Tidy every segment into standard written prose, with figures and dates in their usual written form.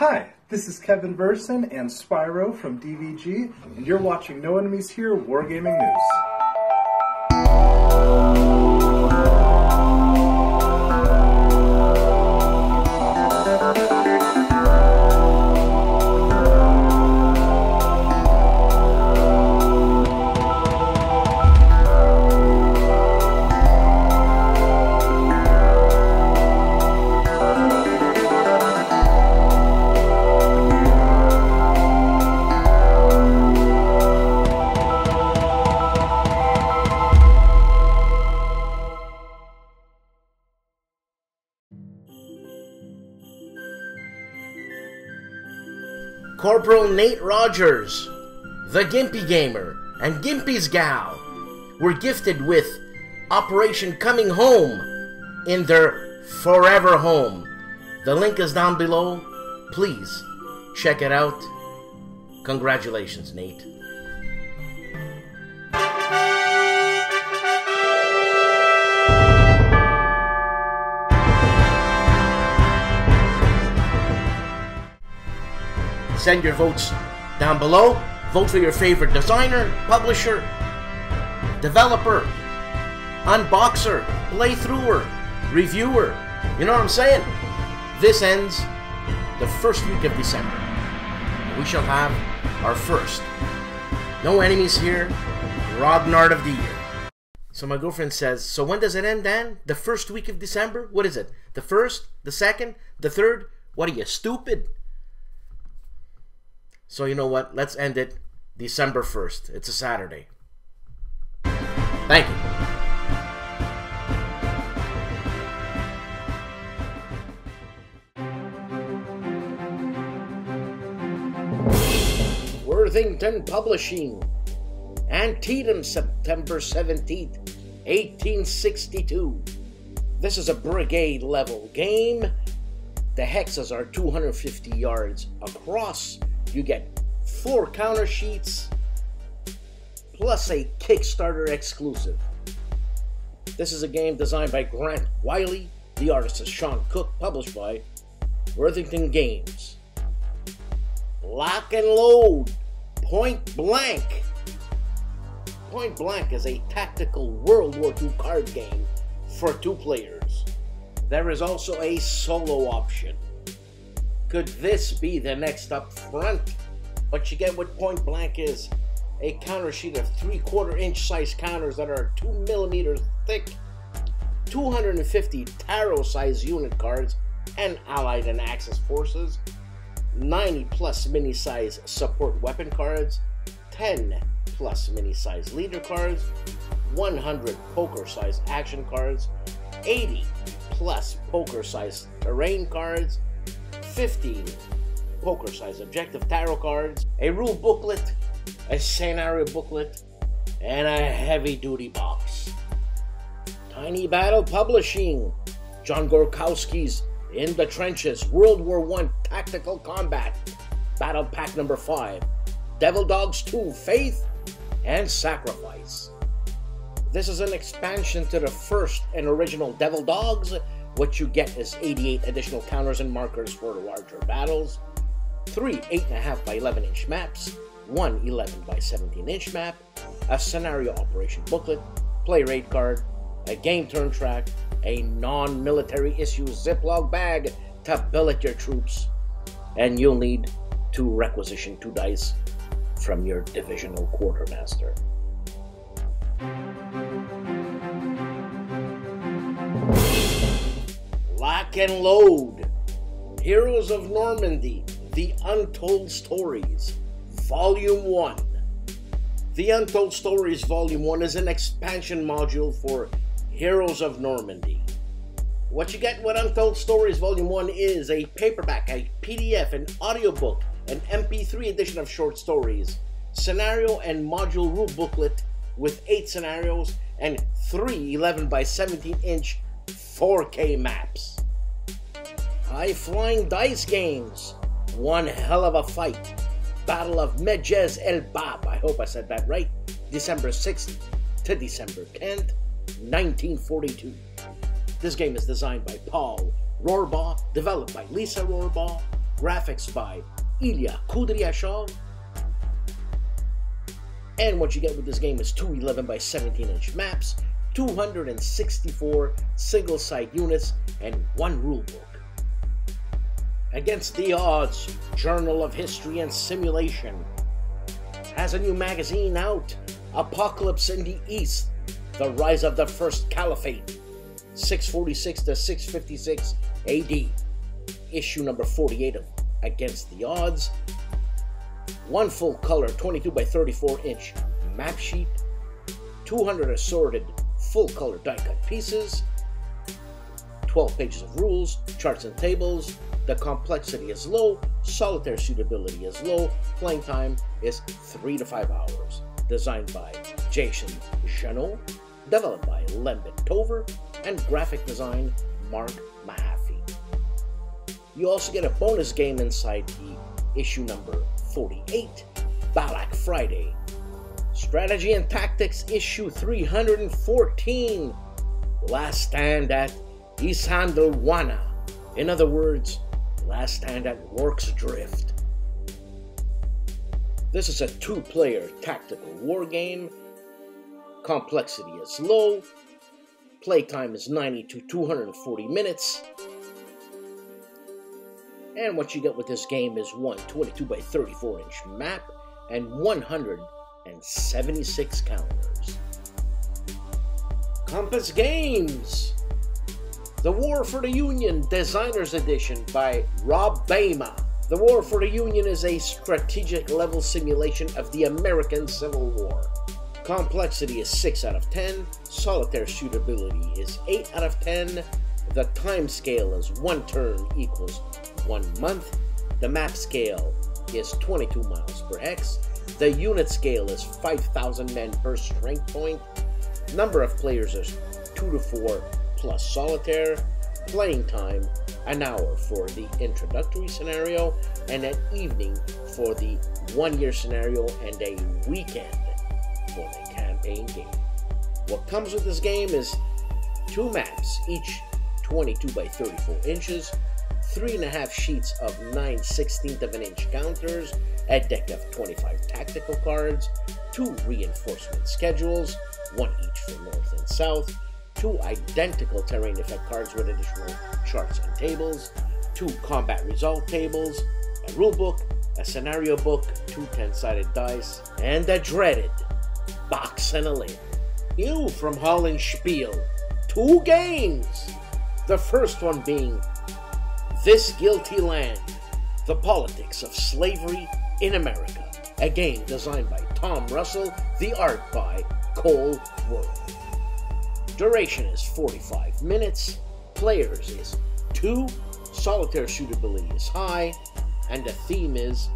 Hi, this is Kevin Verson and Spyro from DVG, and you're watching No Enemies Here Wargaming News. Corporal Nate Rogers, the Gimpy Gamer, and Gimpy's Gal were gifted with Operation Coming Home in their Forever Home. The link is down below. Please check it out. Congratulations, Nate. Send your votes down below. Vote for your favorite designer, publisher, developer, unboxer, playthrougher, reviewer. You know what I'm saying? This ends the first week of December. We shall have our first No Enemies Here Grognard of the Year. So my girlfriend says, so when does it end, Dan? The first week of December? What is it? The first? The second? The third? What are you, stupid? So you know what? Let's end it December 1st. It's a Saturday. Thank you. Worthington Publishing. Antietam, September 17th, 1862. This is a brigade level game. The hexes are 250 yards across. You get 4 counter sheets plus a Kickstarter exclusive. This is a game designed by Grant Wiley. The artist is Sean Cook, published by Worthington Games. Lock and Load, Point Blank. Point Blank is a tactical World War II card game for 2 players. There is also a solo option. Could this be the next up front? What you get with Point Blank is a counter sheet of 3/4 inch size counters that are 2 millimeters thick, 250 tarot size unit cards and Allied and Axis forces, 90 plus mini size support weapon cards, 10 plus mini size leader cards, 100 poker size action cards, 80 plus poker size terrain cards, 15 poker-size objective tarot cards, a rule booklet, a scenario booklet, and a heavy-duty box. Tiny Battle Publishing, John Gorkowski's In the Trenches, World War I Tactical Combat, Battle Pack number 5, Devil Dogs 2, Faith and Sacrifice. This is an expansion to the first and original Devil Dogs. What you get is 88 additional counters and markers for larger battles, 3 8.5 by 11 inch maps, 1 11 by 17 inch map, a scenario operation booklet, play rate card, a game turn track, a non-military issue Ziploc bag to billet your troops, and you'll need to requisition 2 dice from your divisional quartermaster. Lock and Load, Heroes of Normandy, The Untold Stories, Volume 1. The Untold Stories Volume 1 is an expansion module for Heroes of Normandy. What you get with Untold Stories Volume 1 is a paperback, a PDF, an audiobook, an MP3 edition of short stories, scenario and module rule booklet with 8 scenarios, and 3 11 by 17 inch 4K maps. High Flying Dice Games, One Hell of a Fight, Battle of Medjez El Bab, I hope I said that right, December 6th to December 10th, 1942. This game is designed by Paul Rohrbaugh, developed by Lisa Rohrbaugh, graphics by Ilya Kudryashov. And what you get with this game is two 11 by 17-inch maps, 264 single-side units, and one rulebook. Against the Odds, Journal of History and Simulation has a new magazine out, Apocalypse in the East, The Rise of the First Caliphate, 646 to 656 AD, issue number 48 of Against the Odds. One full color 22 by 34 inch map sheet, 200 assorted full color die cut pieces, 12 pages of rules, charts and tables. The complexity is low, solitaire suitability is low, playing time is 3 to 5 hours. Designed by Jason Janot, developed by Lembit Tover, and graphic design Mark Mahaffey. You also get a bonus game inside the issue number 48, Balak Friday. Strategy and Tactics issue 314, Last Stand at Isandlwana. In other words, Last Stand at Rorke's Drift. This is a two-player tactical war game. Complexity is low. Playtime is 90 to 240 minutes. And what you get with this game is one 22 by 34 inch map and 176 counters. Compass Games. The War for the Union Designers Edition by Rob Bama. The War for the Union is a strategic level simulation of the American Civil War. Complexity is 6 out of 10. Solitaire suitability is 8 out of 10. The time scale is 1 turn equals 1 month. The map scale is 22 miles per hex. The unit scale is 5,000 men per strength point. Number of players is 2 to 4 plus solitaire. Playing time, an hour for the introductory scenario and an evening for the 1-year scenario and a weekend for the campaign game. What comes with this game is 2 maps, each 22 by 34 inches, 3.5 sheets of 9/16 of an inch counters, a deck of 25 tactical cards, 2 reinforcement schedules, 1 each for north and south, 2 identical terrain effect cards with additional charts and tables, 2 combat result tables, a rule book, a scenario book, 2 10-sided dice, and a dreaded box and a lid. New from Holland Spiel, 2 games. The first one being This Guilty Land, The Politics of Slavery in America, a game designed by Tom Russell, the art by Cole Worth. Duration is 45 minutes, players is 2, solitaire suitability is high, and the theme is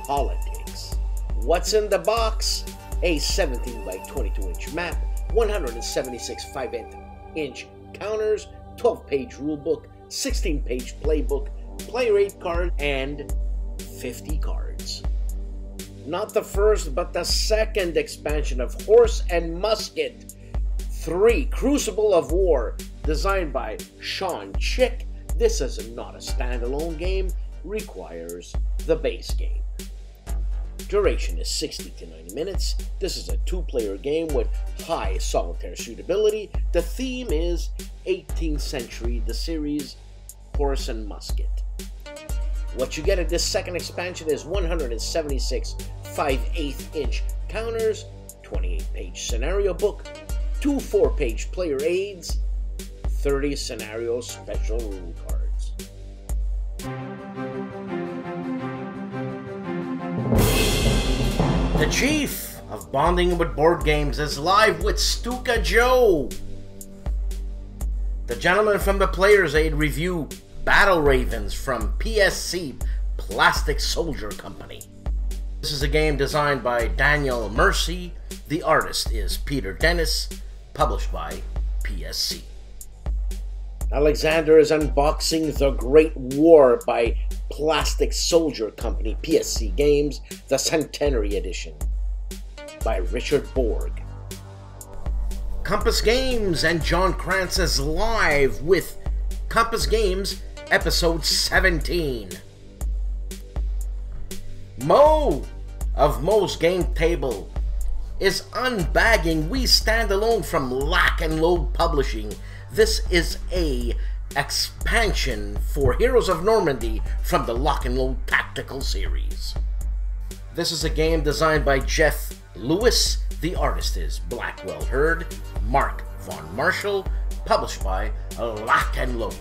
politics. What's in the box? A 17 by 22 inch map, 176 5-inch counters, 12-page rulebook, 16-page playbook, player aid card, and 50 cards. Not the first, but the second expansion of Horse and Musket 3, Crucible of War, designed by Sean Chick. This is not a standalone game, requires the base game. Duration is 60 to 90 minutes. This is a 2-player game with high solitaire suitability. The theme is 18th century, the series Horse and Musket. What you get at this second expansion is 176 5/8-inch counters, 28-page scenario book, 2 4-page player aids, 30 scenario special rule cards. The chief of bonding with board games is live with STUKAJOE. The gentleman from the Player's Aid review Battle Ravens from PSC, Plastic Soldier Company. This is a game designed by Daniel Mercy. The artist is Peter Dennis, published by PSC. Alexander is unboxing The Great War by Plastic Soldier Company, PSC Games, the Centenary Edition, by Richard Borg. Compass Games and John Krantz is live with Compass Games Episode 17. Mo of Mo's Game Table is unbagging We Stand Alone from Lock and Load Publishing. This is a expansion for Heroes of Normandy from the Lock and Load Tactical series. This is a game designed by Jeff Lewis. The artist is Blackwell Hurd, Mark Von Marshall, published by Lock and Load.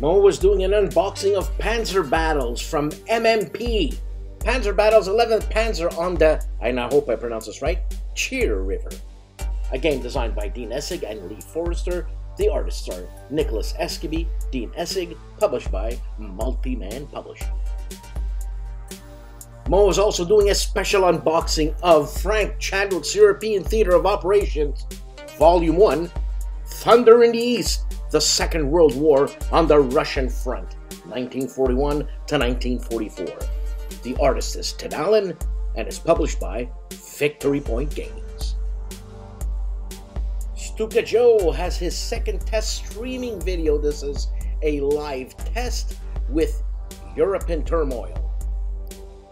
Mo was doing an unboxing of Panzer Battles from MMP. Panzer Battles 11th Panzer on the, and I hope I pronounce this right, Cheer River. A game designed by Dean Essig and Lee Forrester. The artists are Nicholas Eskeby, Dean Essig, published by Multi-Man Publishing. Mo is also doing a special unboxing of Frank Chadwick's European Theater of Operations, Volume 1, Thunder in the East, the Second World War on the Russian Front, 1941 to 1944. The artist is Tim Allen and is published by Victory Point Games. STUKAJOE has his second test streaming video. This is a live test with Europe in Turmoil.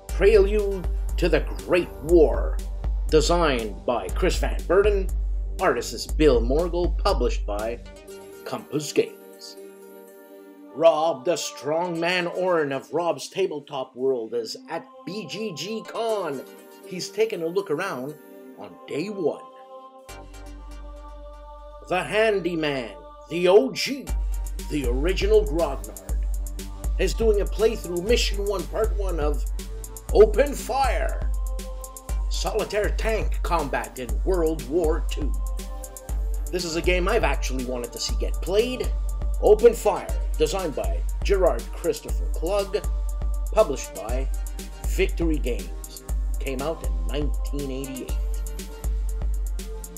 Prelude to the Great War, designed by Chris Van Burden, artist is Bill Morgul, published by Compass Games. Rob, the strongman Oren of Rob's Tabletop World, is at BGG Con. He's taking a look around on day 1. The Handyman, the OG, the original Grognard, is doing a playthrough Mission 1 Part 1 of Open Fire, solitaire tank combat in World War II. This is a game I've actually wanted to see get played. Open Fire, designed by Gerard Christopher Klug, published by Victory Games. Came out in 1988.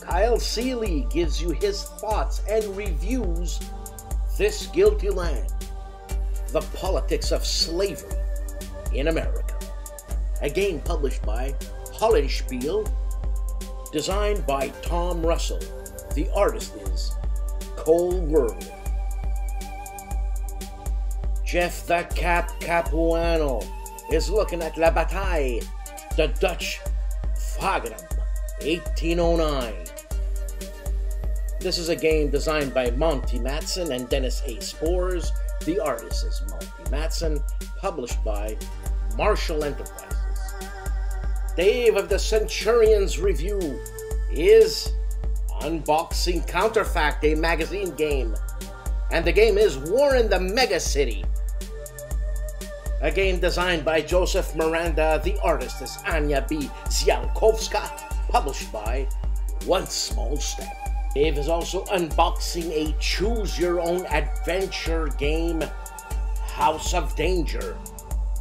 Kyle Seeley gives you his thoughts and reviews This Guilty Land, the Politics of Slavery in America. A game published by Hollenspiel, designed by Tom Russell. The artist is Cole Werley. Jeff the Capuano is looking at La Bataille, the Dutch Wagram, 1809. This is a game designed by Monty Matson and Dennis A. Spores. The artist is Monty Matson, published by Marshall Enterprises. Dave of the Centurions review is unboxing Counterfact, a magazine game. And the game is War in the Mega City. A game designed by Joseph Miranda. The artist is Anya B. Ziankowska, published by One Small Step. Dave is also unboxing a choose-your-own-adventure game, House of Danger.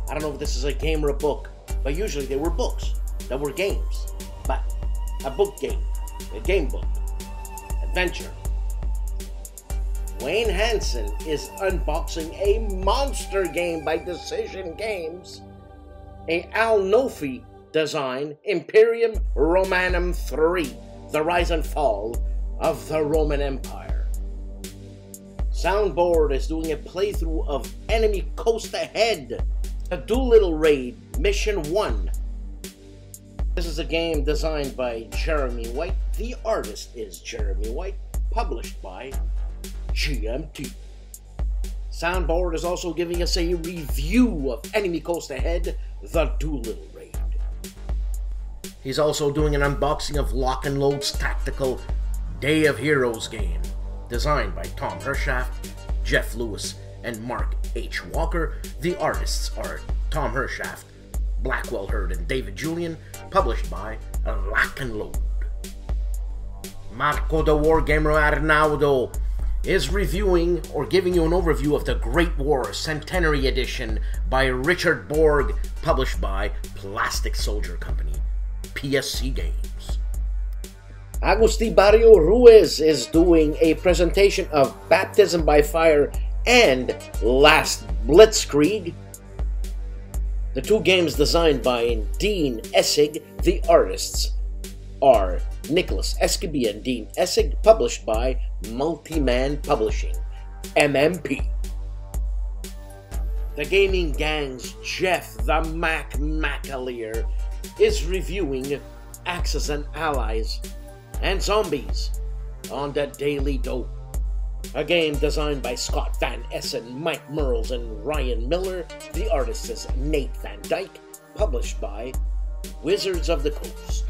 I don't know if this is a game or a book, but usually they were books. They were games, but a book game, a game book, adventure. Wayne Hanson is unboxing a monster game by Decision Games, a Al Nofi design, Imperium Romanum III, the rise and fall of the Roman Empire. Soundboard is doing a playthrough of Enemy Coast Ahead, a Doolittle Raid, Mission 1. This is a game designed by Jeremy White. The artist is Jeremy White, published by GMT. Soundboard is also giving us a review of Enemy Coast Ahead, the Doolittle Raid. He's also doing an unboxing of Lock and Load's tactical Day of Heroes game, designed by Tom Hershaft, Jeff Lewis, and Mark H. Walker. The artists are Tom Hershaft, Blackwell Hurd, and David Julian, published by Lock and Load. Marco the Wargamer Arnaudo is reviewing or giving you an overview of the Great War Centenary Edition by Richard Borg, published by Plastic Soldier Company, PSC Games. Augusti Barrio Ruiz is doing a presentation of Baptism by Fire and Last Blitzkrieg, the two games designed by Dean Essig. The artists are Nicholas Eskeby and Dean Essig, published by Multi-Man Publishing, MMP. The gaming gang's Jeff the Mac McAleer is reviewing Axis and Allies and Zombies on the Daily Dope, a game designed by Scott Van Essen, Mike Merles, and Ryan Miller. The artist is Nate Van Dyke, published by Wizards of the Coast.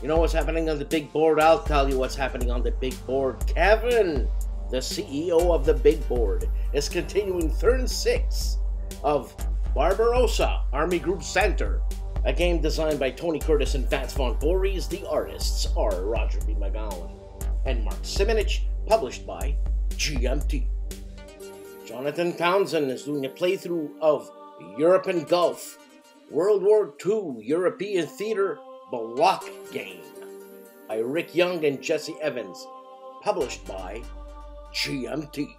You know what's happening on the big board? I'll tell you what's happening on the big board. Kevin, the CEO of the big board, is continuing turn 6 of Barbarossa, Army Group Center, a game designed by Tony Curtis and Vance Von Voorhees. The artists are Roger B. McGowan and Mark Simonich, published by GMT. Jonathan Townsend is doing a playthrough of Europe and Gulf, World War II European Theater Block Game by Rick Young and Jesse Evans, published by GMT.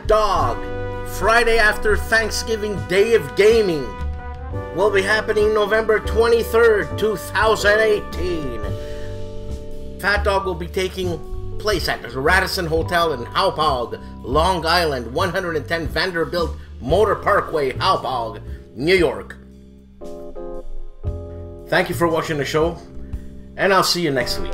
Fat Dog, Friday after Thanksgiving Day of Gaming, will be happening November 23rd, 2018. Fat Dog will be taking place at the Radisson Hotel in Hauppauge, Long Island, 110 Vanderbilt Motor Parkway, Hauppauge, New York. Thank you for watching the show, and I'll see you next week.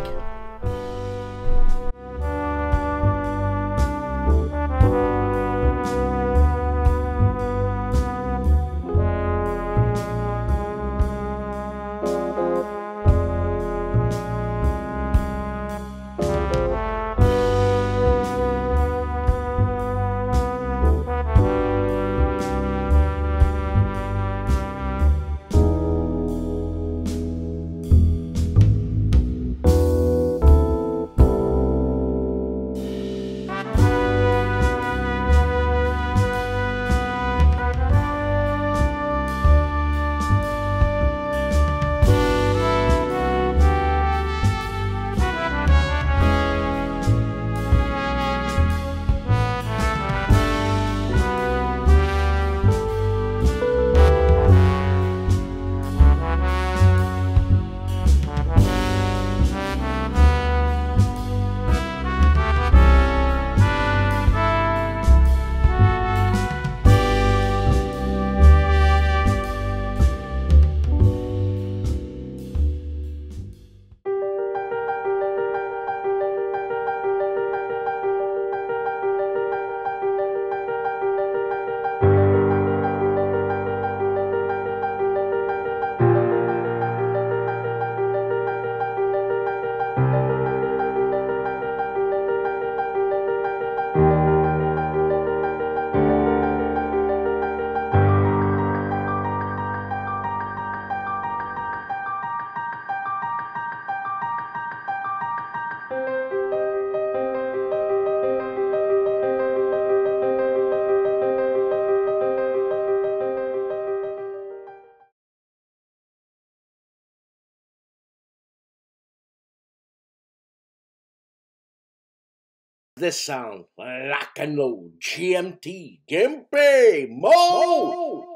This sound, lock and load, GMT, Gimpy, Mo!